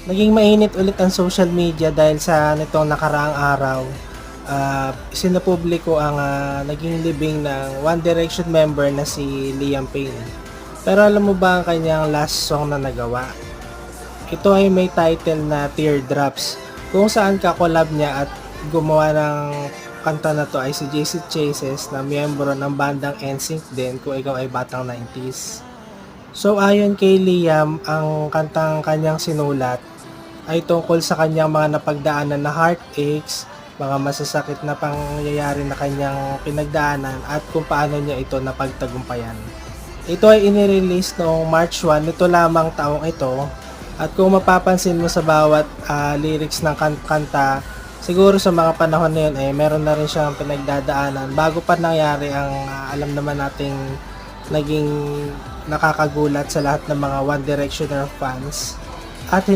Naging mainit ulit ang social media dahil sa nitong nakaraang araw. Sinapubliko ang naging libing ng One Direction member na si Liam Payne. Pero alam mo ba ang kanyang last song na nagawa? Ito ay may title na Teardrops, kung saan kakolab niya at gumawa ng kanta na to ay si JC Chases na miyembro ng bandang NSYNC din kung ikaw ay batang 90s. So ayon kay Liam, ang kantang kanyang sinulat ay tungkol sa kanyang mga napagdaanan na heartaches, mga masasakit na pangyayari na kanyang pinagdaanan at kung paano niya ito napagtagumpayan. Ito ay inirelease noong March 1 nito lamang taong ito, at kung mapapansin mo sa bawat lyrics ng kanta, siguro sa mga panahon na yun ay meron na rin siyang pinagdadaanan bago pa nangyari ang alam naman nating naging nakakagulat sa lahat ng mga One Directioner fans at